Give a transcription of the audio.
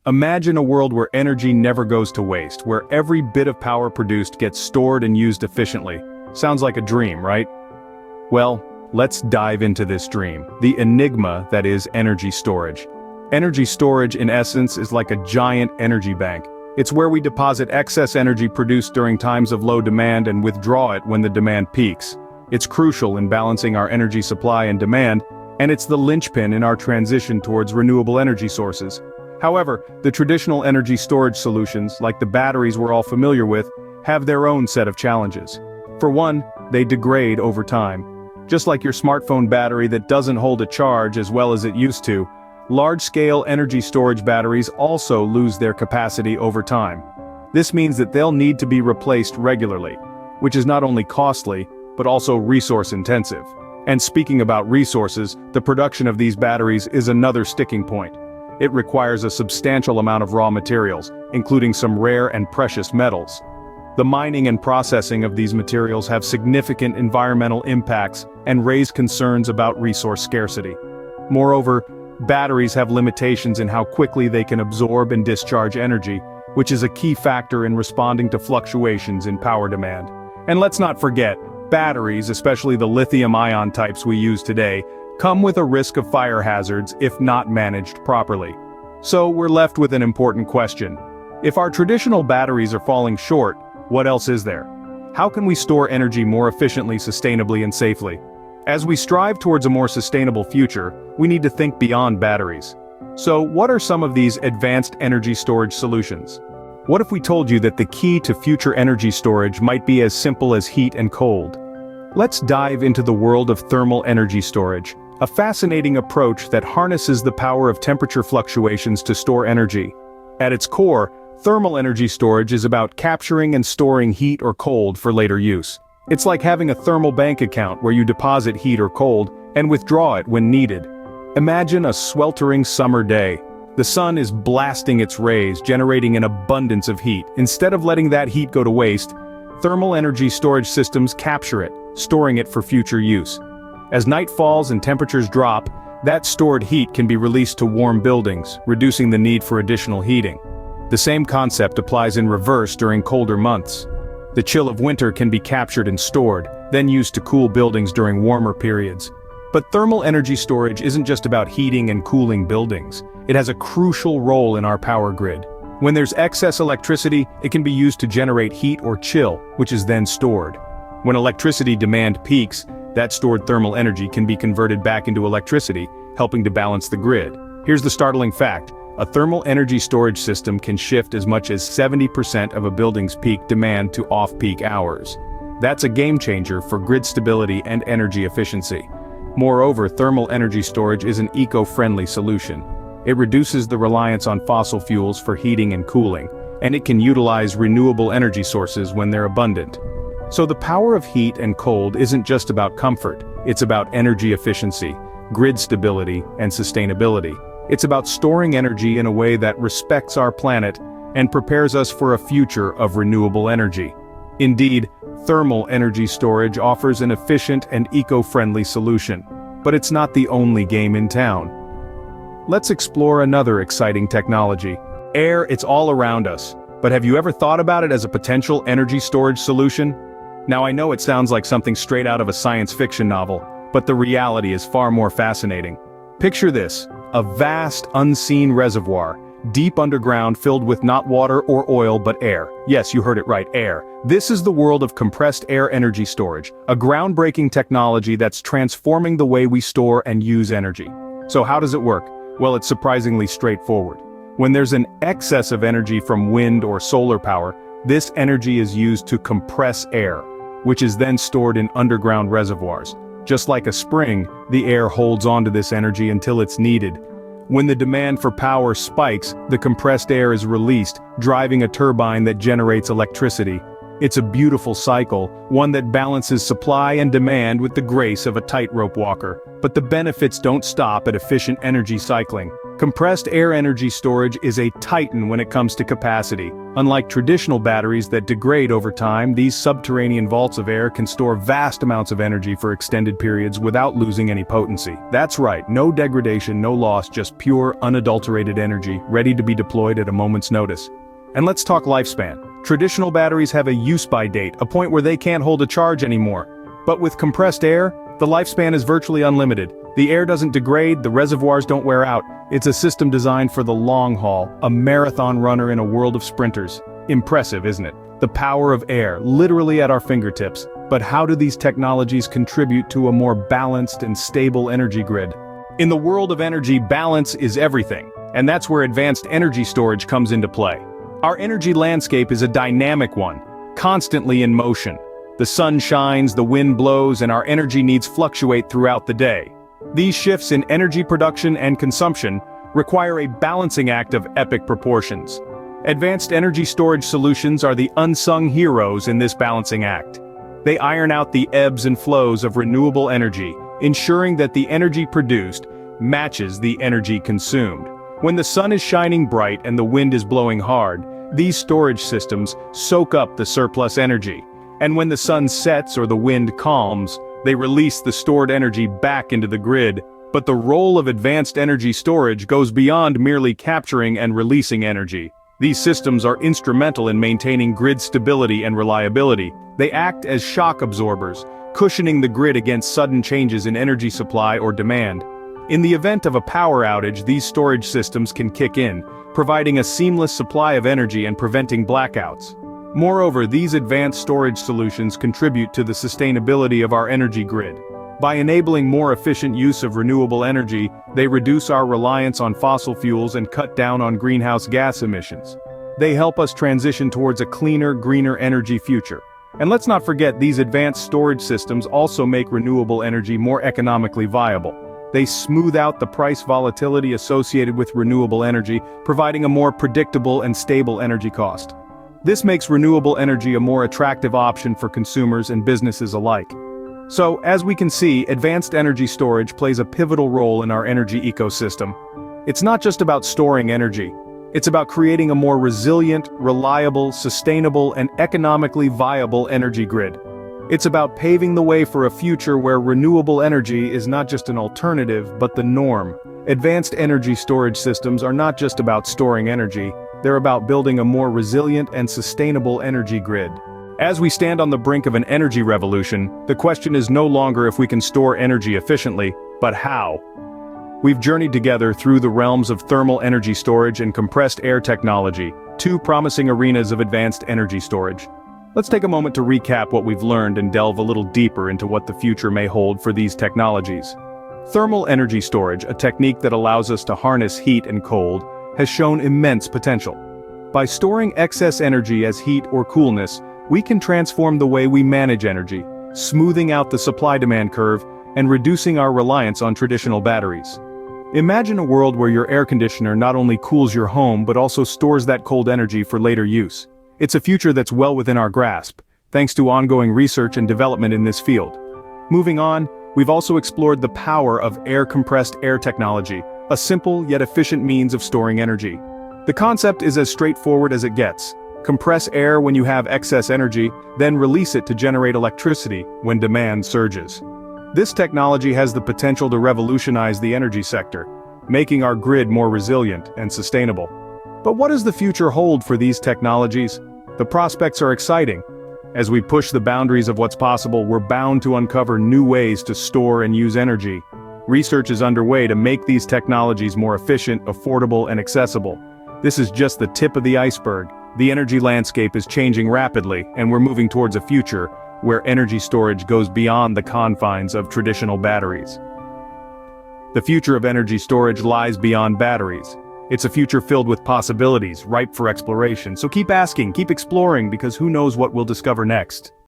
Imagine a world where energy never goes to waste, where every bit of power produced gets stored and used efficiently. Sounds like a dream, right? Well, let's dive into this dream, the enigma that is energy storage. Energy storage, in essence, is like a giant energy bank. It's where we deposit excess energy produced during times of low demand and withdraw it when the demand peaks. It's crucial in balancing our energy supply and demand, and it's the linchpin in our transition towards renewable energy sources. However, the traditional energy storage solutions, like the batteries we're all familiar with, have their own set of challenges. For one, they degrade over time. Just like your smartphone battery that doesn't hold a charge as well as it used to, large-scale energy storage batteries also lose their capacity over time. This means that they'll need to be replaced regularly, which is not only costly, but also resource-intensive. And speaking about resources, the production of these batteries is another sticking point. It requires a substantial amount of raw materials, including some rare and precious metals. The mining and processing of these materials have significant environmental impacts and raise concerns about resource scarcity. Moreover, batteries have limitations in how quickly they can absorb and discharge energy, which is a key factor in responding to fluctuations in power demand. And let's not forget, batteries, especially the lithium-ion types we use today, come with a risk of fire hazards if not managed properly. So we're left with an important question. If our traditional batteries are falling short, what else is there? How can we store energy more efficiently, sustainably, and safely? As we strive towards a more sustainable future, we need to think beyond batteries. So what are some of these advanced energy storage solutions? What if we told you that the key to future energy storage might be as simple as heat and cold? Let's dive into the world of thermal energy storage, a fascinating approach that harnesses the power of temperature fluctuations to store energy. At its core, thermal energy storage is about capturing and storing heat or cold for later use. It's like having a thermal bank account where you deposit heat or cold and withdraw it when needed. Imagine a sweltering summer day. The sun is blasting its rays, generating an abundance of heat. Instead of letting that heat go to waste, thermal energy storage systems capture it, storing it for future use. As night falls and temperatures drop, that stored heat can be released to warm buildings, reducing the need for additional heating. The same concept applies in reverse during colder months. The chill of winter can be captured and stored, then used to cool buildings during warmer periods. But thermal energy storage isn't just about heating and cooling buildings. It has a crucial role in our power grid. When there's excess electricity, it can be used to generate heat or chill, which is then stored. When electricity demand peaks, that stored thermal energy can be converted back into electricity, helping to balance the grid. Here's the startling fact. A thermal energy storage system can shift as much as 70% of a building's peak demand to off-peak hours. That's a game changer for grid stability and energy efficiency. Moreover, thermal energy storage is an eco-friendly solution. It reduces the reliance on fossil fuels for heating and cooling, and it can utilize renewable energy sources when they're abundant. So the power of heat and cold isn't just about comfort, it's about energy efficiency, grid stability, and sustainability. It's about storing energy in a way that respects our planet and prepares us for a future of renewable energy. Indeed, thermal energy storage offers an efficient and eco-friendly solution. But it's not the only game in town. Let's explore another exciting technology. Air, it's all around us. But have you ever thought about it as a potential energy storage solution? Now I know it sounds like something straight out of a science fiction novel, but the reality is far more fascinating. Picture this, a vast, unseen reservoir, deep underground filled with not water or oil but air. Yes, you heard it right, air. This is the world of compressed air energy storage, a groundbreaking technology that's transforming the way we store and use energy. So how does it work? Well, it's surprisingly straightforward. When there's an excess of energy from wind or solar power, this energy is used to compress air, which is then stored in underground reservoirs. Just like a spring, the air holds onto this energy until it's needed. When the demand for power spikes, the compressed air is released, driving a turbine that generates electricity. It's a beautiful cycle, one that balances supply and demand with the grace of a tightrope walker. But the benefits don't stop at efficient energy cycling. Compressed air energy storage is a titan when it comes to capacity. Unlike traditional batteries that degrade over time, these subterranean vaults of air can store vast amounts of energy for extended periods without losing any potency. That's right, no degradation, no loss, just pure, unadulterated energy, ready to be deployed at a moment's notice. And let's talk lifespan. Traditional batteries have a use-by date, a point where they can't hold a charge anymore. But with compressed air, the lifespan is virtually unlimited. The air doesn't degrade, the reservoirs don't wear out. It's a system designed for the long haul, a marathon runner in a world of sprinters. Impressive, isn't it? The power of air, literally at our fingertips. But how do these technologies contribute to a more balanced and stable energy grid? In the world of energy, balance is everything. And that's where advanced energy storage comes into play. Our energy landscape is a dynamic one, constantly in motion. The sun shines, the wind blows, and our energy needs fluctuate throughout the day. These shifts in energy production and consumption require a balancing act of epic proportions. Advanced energy storage solutions are the unsung heroes in this balancing act. They iron out the ebbs and flows of renewable energy, ensuring that the energy produced matches the energy consumed. When the sun is shining bright and the wind is blowing hard, these storage systems soak up the surplus energy. And when the sun sets or the wind calms, they release the stored energy back into the grid. But the role of advanced energy storage goes beyond merely capturing and releasing energy. These systems are instrumental in maintaining grid stability and reliability. They act as shock absorbers, cushioning the grid against sudden changes in energy supply or demand. In the event of a power outage, these storage systems can kick in, providing a seamless supply of energy and preventing blackouts. Moreover, these advanced storage solutions contribute to the sustainability of our energy grid. By enabling more efficient use of renewable energy, they reduce our reliance on fossil fuels and cut down on greenhouse gas emissions. They help us transition towards a cleaner, greener energy future. And let's not forget, these advanced storage systems also make renewable energy more economically viable. They smooth out the price volatility associated with renewable energy, providing a more predictable and stable energy cost. This makes renewable energy a more attractive option for consumers and businesses alike. So, as we can see, advanced energy storage plays a pivotal role in our energy ecosystem. It's not just about storing energy. It's about creating a more resilient, reliable, sustainable, and economically viable energy grid. It's about paving the way for a future where renewable energy is not just an alternative, but the norm. Advanced energy storage systems are not just about storing energy, they're about building a more resilient and sustainable energy grid. As we stand on the brink of an energy revolution, the question is no longer if we can store energy efficiently, but how. We've journeyed together through the realms of thermal energy storage and compressed air technology, two promising arenas of advanced energy storage. Let's take a moment to recap what we've learned and delve a little deeper into what the future may hold for these technologies. Thermal energy storage, a technique that allows us to harness heat and cold, has shown immense potential. By storing excess energy as heat or coolness, we can transform the way we manage energy, smoothing out the supply-demand curve and reducing our reliance on traditional batteries. Imagine a world where your air conditioner not only cools your home but also stores that cold energy for later use. It's a future that's well within our grasp, thanks to ongoing research and development in this field. Moving on, we've also explored the power of compressed air technology, a simple yet efficient means of storing energy. The concept is as straightforward as it gets. Compress air when you have excess energy, then release it to generate electricity when demand surges. This technology has the potential to revolutionize the energy sector, making our grid more resilient and sustainable. But what does the future hold for these technologies? The prospects are exciting. As we push the boundaries of what's possible, we're bound to uncover new ways to store and use energy. Research is underway to make these technologies more efficient, affordable, and accessible. This is just the tip of the iceberg. The energy landscape is changing rapidly, and we're moving towards a future where energy storage goes beyond the confines of traditional batteries. The future of energy storage lies beyond batteries. It's a future filled with possibilities, ripe for exploration. So keep asking, keep exploring, because who knows what we'll discover next.